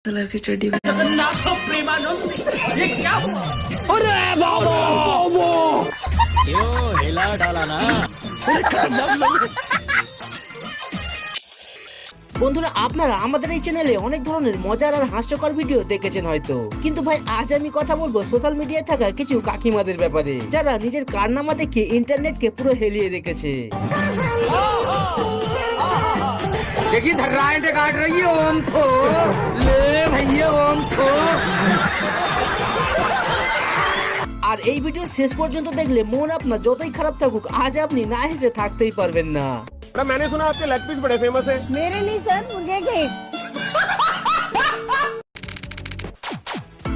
Colour की चड्डी अरे बाबा क्यों हिला डाला ना। বন্ধুরা আপনারা আমাদের এই চ্যানেলে অনেক ধরনের মজার আর হাস্যকর ভিডিও দেখেছেন হয়তো, কিন্তু ভাই আজ আমি কথা বলবো সোশ্যাল মিডিয়ায় থাকা কিছু কাকিমাদের ব্যাপারে যারা নিজের কারনামা দেখে ইন্টারনেটকে পুরো হেলিয়ে রেখেছে। देखिए धर्राएं काट रही है ओम को ले भैया ओम को। আর এই ভিডিও শেষ পর্যন্ত দেখলে মন আপনার যতই খারাপ থাকুক আজ আপনি না হেসে থাকতেই পারবেন না। मैंने सुना आपके लेग पीस बड़े फेमस है। मेरे नहीं सर, मुर्गे के।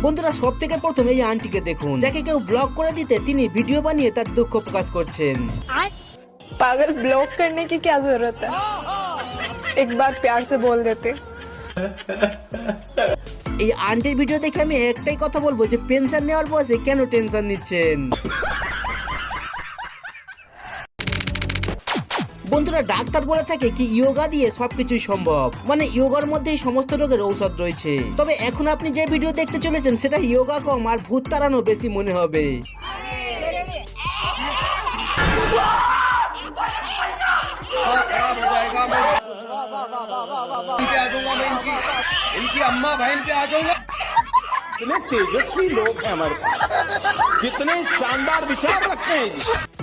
বন্ধুরা সব থেকে প্রথম এই আন্টিকে দেখুন, যাকে কেউ ব্লক করে দিতে তিনি ভিডিও বানিয়ে তার দুঃখ প্রকাশ করছেন। पागल ब्लॉक करने की क्या जरूरत है, एक बार प्यार से बोल देते। এই আন্টির ভিডিও দেখে আমি একটাই কথা বলবো যে পেনশন নেওয়ার বয়সে কেন টেনশন নিচ্ছেন। বন্ধুরা ডাক্তার বলে থাকে কি যোগা দিয়ে সবকিছুই সম্ভব, মানে যোগার মধ্যেই সমস্ত রোগের ঔষধ রয়েছে। তবে এখন আপনি যে ভিডিও দেখতে চলেছেন সেটা যোগা কম আর ভূত তাড়ানো বেশি মনে হবে। इनकी अम्मा बहन पे आ जाऊंगा। कितने तेजस्वी लोग हैं हमारे पास, कितने शानदार विचार रखते हैं।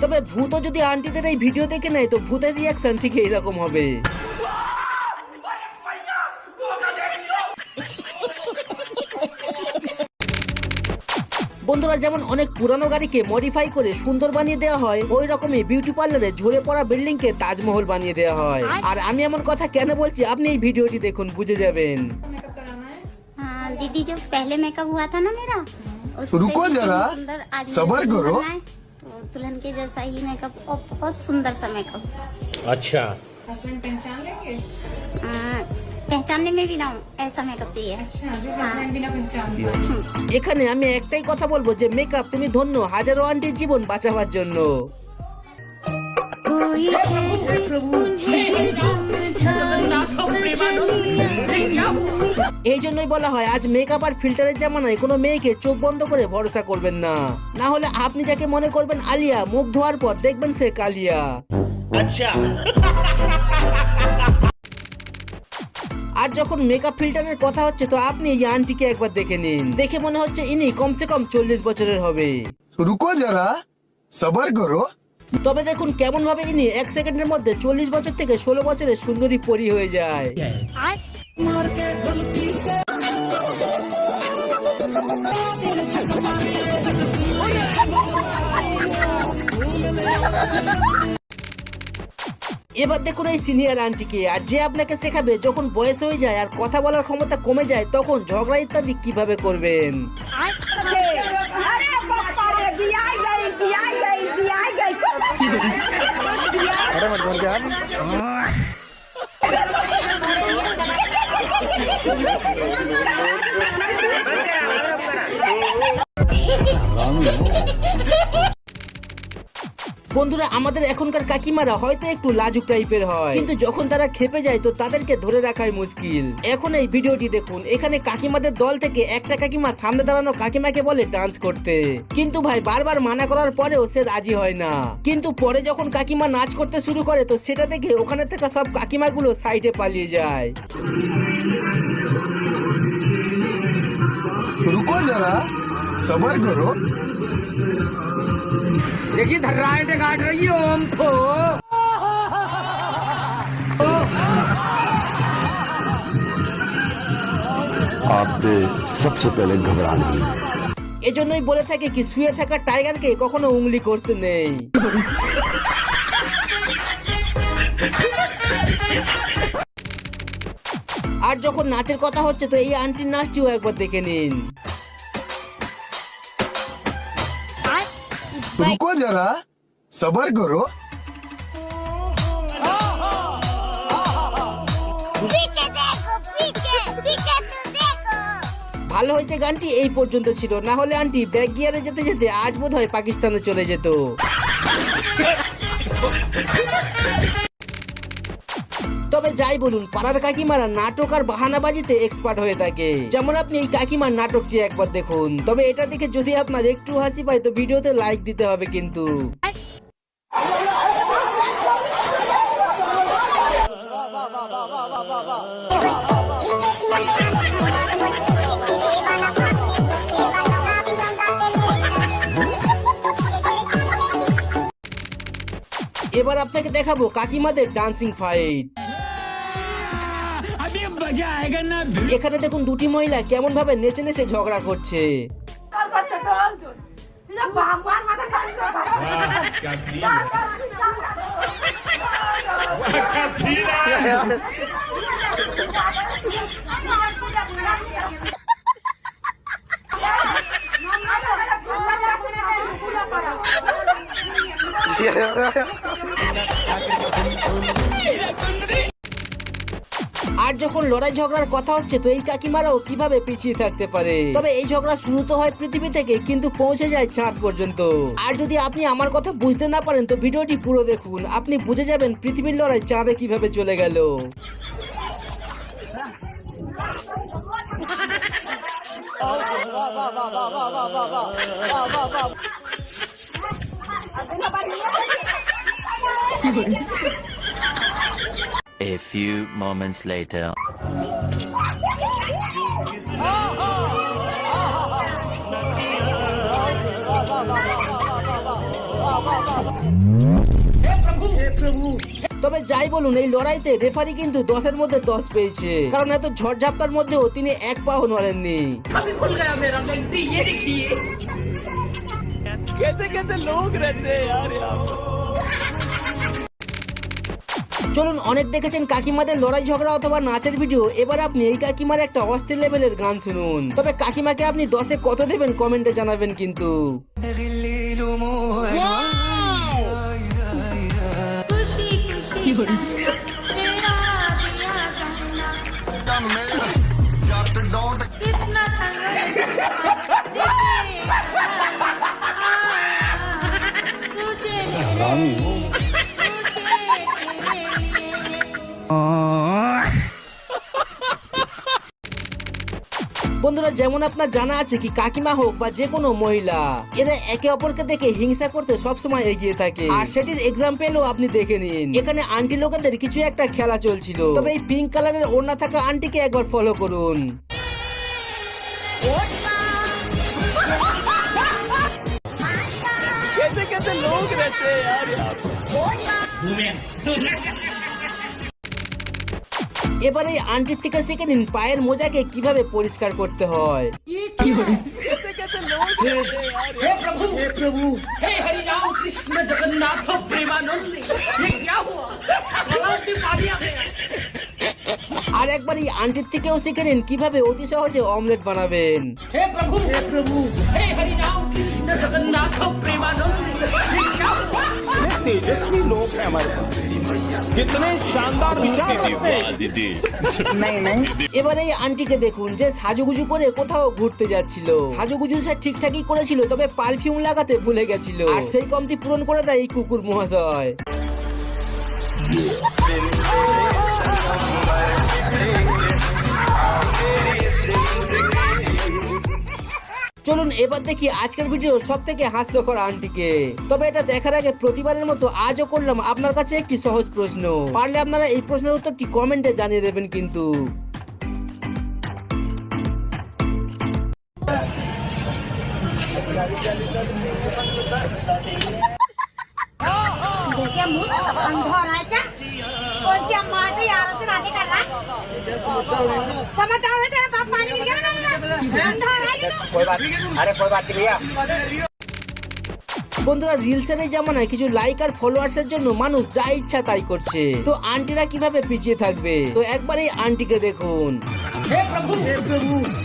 তবে ভূতও যদি আন্টিদের এই ভিডিও দেখে নেয় তো ভূতের রিয়াকশন ঠিক এইরকম হবে। বন্ধুরা যেমন অনেক পুরানো গাড়িকে মডিফাই করে সুন্দর বানিয়ে দেওয়া হয়, ওই রকমই বিউটি পার্লারে ঝরে পড়া বিল্ডিং কে তাজমহল বানিয়ে দেওয়া হয়। আর আমি এমন কথা কেন বলছি আপনি এই ভিডিওটি দেখুন বুঝে যাবেন। हाँ दीदी, जो पहले मेकअप हुआ था ना मेरा, रुको जरा, सब्र करो। तो दुल्हन के जैसा ही मेकअप और बहुत सुंदर सा मेकअप। अच्छा हस्बैंड पहचान लेंगे। पहचानने में भी ना हो, ऐसा मेकअप चाहिए। अच्छा, जो हस्बैंड बिना पहचान पाए। এখানে আমি একটাই কথা বলবো যে মেকআপ তুমি ধন্য হাজারো আন্টির জীবন বাঁচাবার জন্য। এই জন্যই বলা হয় আজ মেকআপ আর ফিল্টারের জামানায় কোনো মেয়েকে চোখ বন্ধ করে ভরসা করবেন না, না হলে আপনি যাকে মনে করবেন আলিয়া মুখ ধোয়ার পর দেখবেন সে কালিয়া। अच्छा আর যখন মেকআপ ফিল্টারের কথা হচ্ছে তো আপনি এই আন্টিকে একবার দেখে নিন, দেখে মনে হচ্ছে ইনি কমসে কম 40 বছরের হবে। रुको जरा, सब्र करो। তবে দেখুন কেমন ভাবে ইনি 1 সেকেন্ডের মধ্যে 40 বছর থেকে 16 বছরের সুন্দরী পরী হয়ে যায়। এবার দেখুন এই সিনিয়র আন্টিকে, আর যে আপনাকে শেখাবে যখন বয়স হয়ে যায় আর কথা বলার ক্ষমতা কমে যায় তখন ঝগড়া ইত্যাদি কিভাবে করবেন। বন্ধুরা আমাদের এখনকার কাকিমারা হয়তো একটু লাজুক টাইপের হয়, কিন্তু যখন তারা খেপে যায় তো তাদেরকে ধরে রাখাই মুশকিল। এখন এই ভিডিওটি দেখুন, এখানে কাকিমাদের দল থেকে একটা কাকিমা সামনে দাঁড়ানো কাকিমাকে বলে ডান্স করতে, কিন্তু ভাই বারবার মানা করার পরেও সে রাজি হয় না। কিন্তু পরে যখন কাকিমা নাচ করতে শুরু করে তো সেটা দেখে ওখানে থাকা সব কাকিমাগুলো সাইডে পালিয়ে যায়। रुको जरा, सब्र करो। देखिए धर्राएं काट रही है ओम को। आपने सबसे पहले घबराना है। এজন্যই বলে থাকে কি শুয়ে থাকা টাইগারকে কখনো উংলি করতে নেই। আর যখন নাচের কথা হচ্ছে তো এই আন্টির নাচটিও একবার দেখে নিন। रुको जरा, सब्र करो। ভালো হয়েছে গানটি এই পর্যন্ত ছিল, না হলে আন্টি ব্যাক গিয়ারে যেতে যেতে আজ বোধহয় পাকিস্তানে চলে যেত। তবে যাই বলুন, পাড়ার কাকিমারা নাটক আর বাহানাবাজিতে এক্সপার্ট হয়ে থাকে। যেমন আপনি এই কাকিমার নাটকটি একবার দেখুন। তবে এটা দেখে যদি আপনার একটু হাসি পায় তো ভিডিওতে লাইক দিতে হবে কিন্তু। এবার আপনাকে দেখাবো কাকিমাদের ডান্সিং ফাইট। এখানে দেখুন দুটি মহিলা কেমন ভাবে নেচে নেচে ঝগড়া করছে। আর যখন লড়াই ঝগড়ার কথা হচ্ছে তো এই কাকিমারাও কিভাবে পিছিয়ে থাকতে পারে। তবে এই ঝগড়া শুরু তো হয় পৃথিবী থেকে, কিন্তু পৌঁছে যায় চাঁদ পর্যন্ত। আর যদি আপনি আমার কথা বুঝতে না পারেন তো ভিডিওটি পুরো দেখুন, আপনি বুঝে যাবেন পৃথিবীর লড়াই চাঁদে কিভাবে চলে গেল। A few moments later. তবে যাই বলুন, এই লড়াইতে রেফারি কিন্তু 10-এর মধ্যে 10 পেয়েছে, কারণ এত ঝড়ঝাপটার মধ্যেও তিনি এক পাও নড়েননি। চলুন, অনেক দেখেছেন কাকিমাদের লড়াই ঝগড়া অথবা নাচের ভিডিও, এবার আপনি এই কাকিমার একটা অস্থির লেভেলের গান শুনুন। তবে কাকিমাকে আপনি 10-এ কত দেবেন কমেন্টে জানাবেন কিন্তু। বন্ধুরা, যেমন আপনার জানা আছে কি কাকিমা হোক বা যে কোনো মহিলা, এরা একে অপরকে দেখে হিংসা করতে সবসময় এগিয়ে থাকে। আর সেটির এক্সাম্পলও আপনি দেখে নিন। এখানে আন্টি লোকেদের কিছু একটা খেলা চলছিল, তবে এই পিঙ্ক কালারের ওড়না থাকা আন্টিকে একবার ফলো করুন। এবার এই আন্টির থেকে শিখে নিন পায়ের মোজাকে কিভাবে পরিষ্কার করতে হয়। আর একবার এই আন্টির থেকেও শিখে নিন কিভাবে অতি সহজে অমলেট বানাবেন। तेजस्वी लोग हैं हमारे पास, कितने शानदार विचार रखते हैं। এবার এই আন্টিকে দেখুন যে সাজুগুজু করে কোথাও ঘুরতে যাচ্ছিল। সাজুগুজু সে ঠিকঠাকই করেছিল, তবে পারফিউম লাগাতে ভুলে গেছিল। আর সেই কমতি পূরণ করে দেয় এই কুকুর মহাশয়। চলুন এবার দেখি আজকের ভিডিও সব থেকে হাস্যকর আন্টিকে। তবে এটা দেখার আগে প্রতিবারের মতো আজও করলাম আপনার কাছে একটি সহজ প্রশ্ন। পারলে আপনারা এই প্রশ্নের উত্তরটি কমেন্টে জানিয়ে দেবেন কিন্তু। क्या मुंह अंधा हो रहा है क्या? कौन सी अम्मा से यार से बातें कर रहा है? समझता है तेरा बाप पानी पी गया ना? अंधा हो रहा है क्या? कोई बात नहीं, अरे कोई बात नहीं भैया। বন্ধুরা, রিলসের এই জামানায় কিছু লাইক আর ফলোয়ার্সের জন্য মানুষ যা ইচ্ছা তাই করছে। তো আন্টিরা কিভাবে পিছিয়ে থাকবে? তো একবার এই আন্টিকে দেখুন। हे प्रभु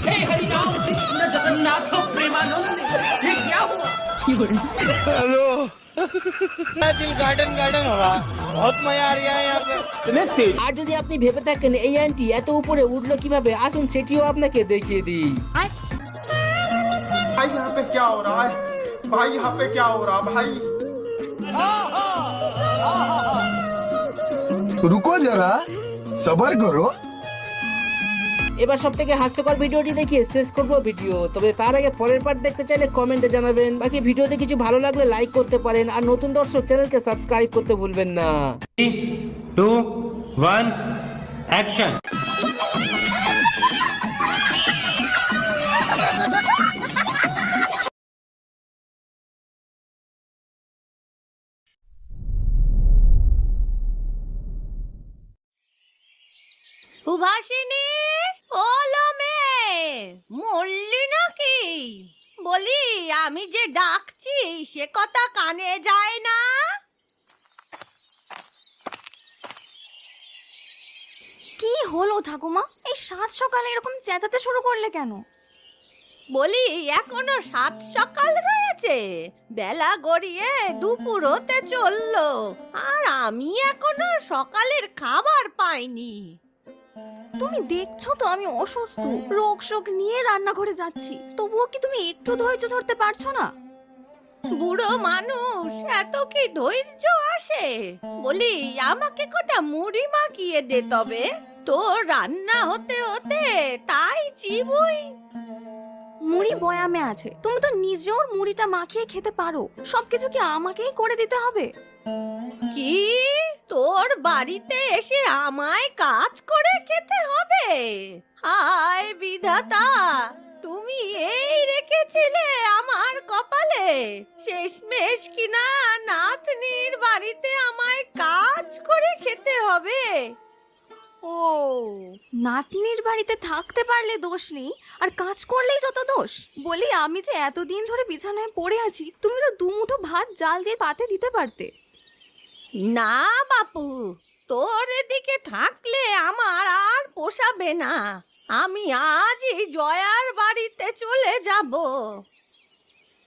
हे हरि राम कृष्ण जगन्नाथ प्रेमानंद, ये क्या हुआ? हेलो, दिल गार्डन गार्डन हो रहा, बहुत मजा आ रहा है यहाँ पे। इतने तेज আর যদি আপনি ভেবে থাকেন এই আন্টি এত উপরে উঠলো কিভাবে, আসুন সেটিও আপনাকে দেখিয়ে দিই। भाई यहाँ पे क्या हो रहा है? भाई यहाँ पे क्या हो रहा भाई? रुको जरा, सबर करो এবার সব থেকে হাস্যকর ভিডিওটি দেখিয়ে শেষ করবো ভিডিও। তবে তার আগে পরের পার্ট দেখতে চাইলে কমেন্টে জানাবেন। বাকি ভিডিওতে কিছু ভালো লাগলে লাইক করতে পারেন, আর নতুন দর্শক চ্যানেলকে সাবস্ক্রাইব করতে ভুলবেন না। 2, 1, action! সুভাষিনী, ওলো মেয়ে, মরলি নাকি? বলি আমি যে ডাকছি সে কথা কানে যায় না? কি হলো ঠাকুমা, এই সাত সকালে এরকম চেঁচাতে শুরু করলে কেন? বলি এখনো 7 সকাল রয়েছে, বেলা গড়িয়ে দুপুর হতে চললো, আর আমি এখনো সকালের খাবার পাইনি। তুমি দেখছো তো আমি অসুস্থ, রোগ শোক নিয়ে রান্নাঘরে যাচ্ছি, তবুও কি তুমি একটু ধৈর্য ধরতে পারছো না? বুড়ো মানুষ, এত কি ধৈর্য আসে? বলি আমাকে কটা মুড়ি মাখিয়ে দে তবে, তোর রান্না হতে হতে তাই চিবুই। মুড়ি বয়ামে আছে, তুমি তো নিজেও মুড়িটা মাখিয়ে খেতে পারো, সবকিছু কি আমাকেই করে দিতে হবে? কি তোর বাড়িতে এসে আমায় কাজ করে খেতে হবে? হায় বিধাতা, তুমি এই রেখেছিলে আমার কপালে, শেষমেশ কিনা নাতনির বাড়িতে আমায় কাজ করে খেতে হবে। ও, নাতনির বাড়িতে থাকতে পারলে দোষ নেই, আর কাজ করলেই যত দোষ। বলি আমি যে এতদিন ধরে বিছানায় পড়ে আছি, তুমি তো দুমুঠো ভাত জাল দিয়ে পাতে দিতে পারতে। না বাপু, তোর এদিকে থাকলে আমার আর পোষাবে না, আমি আজই জয়ার বাড়িতে চলে যাব।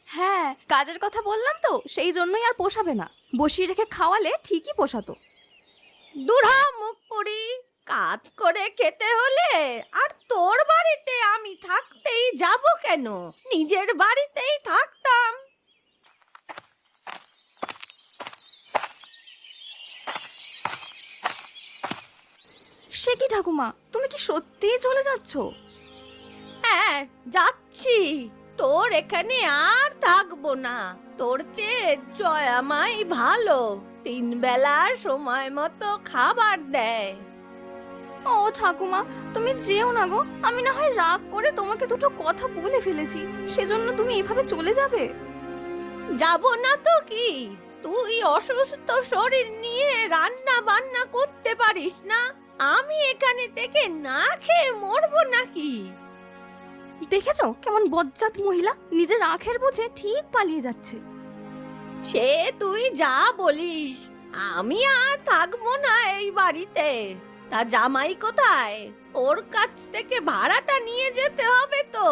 হ্যাঁ, কাজের কথা বললাম তো, সেই জন্যই আর পোষাবে না, বসিয়ে রেখে খাওয়ালে ঠিকই পোষাতো। দুরা মুখ পুরি, কাজ করে খেতে হলে আর তোর বাড়িতে আমি থাকতেই যাব কেন? নিজের বাড়িতেই থাকতাম। সে কি ঠাকুমা, তুমি কি সত্যিই চলে যাচ্ছ? হ্যাঁ যাচ্ছি, তোর এখানে আর থাকবো না। তোর চেয়ে জয়ামাই ভালো, 3 বেলা সময় মতো খাবার দেয়। ও ঠাকুমা, তুমি যেও না গো, আমি না হয় রাগ করে তোমাকে দুটো কথা বলে ফেলেছি, সেজন্য তুমি এভাবে চলে যাবে? যাব না তো কি, তুই অসুস্থ শরীর নিয়ে রান্না বান্না করতে পারিস না? আমি এখানে থেকে না খেয়ে মরবো নাকি? দেখেছো কেমন বজ্জাত মহিলা, নিজের আখের বুঝে ঠিক পালিয়ে যাচ্ছে। সে তুই যা বলিস, আমি আর থাকবো না এই বাড়িতে। তা জামাই কোথায়? ওর কাছ থেকে ভাড়াটা নিয়ে যেতে হবে তো।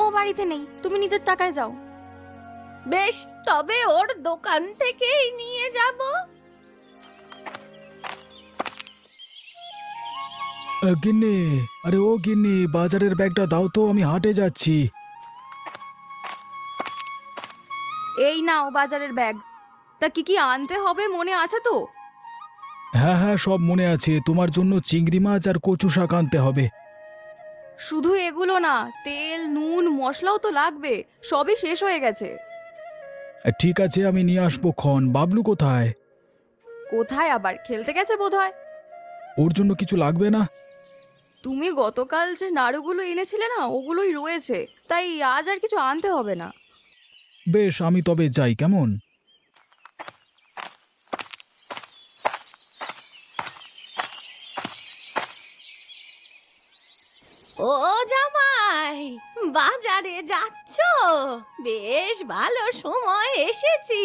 ও বাড়িতে নেই, তুমি নিজের টাকায় যাও। বেশ, তবে ওর দোকান থেকেই নিয়ে যাব। গিন্নি, আরে ও গিন্নি, বাজারের ব্যাগটা দাও তো, আমি হাটে যাচ্ছি। এই নাও বাজারের ব্যাগ। তা কি কি আনতে হবে মনে আছে তো? হ্যাঁ হ্যাঁ, সব মনে আছে। তোমার জন্য চিংড়ি মাছ আর কচু শাক আনতে হবে। শুধু এগুলো না, তেল নুন মশলাও তো লাগবে, সবই শেষ হয়ে গেছে। ঠিক আছে, আমি নিয়ে আসবো ক্ষণ। বাবলু কোথায়? কোথায় আবার, খেলতে গেছে বোধহয়। ওর জন্য কিছু লাগবে না? তুমি গতকাল যে নাড়ুগুলো এনেছিলে না, ওগুলোই রয়েছে, তাই আজ আর কিছু আনতে হবে না। বেশ, আমি তবে যাই, কেমন? ও জামাই, বাজারে যাচ্ছ? বেশ ভালো সময় এসেছি।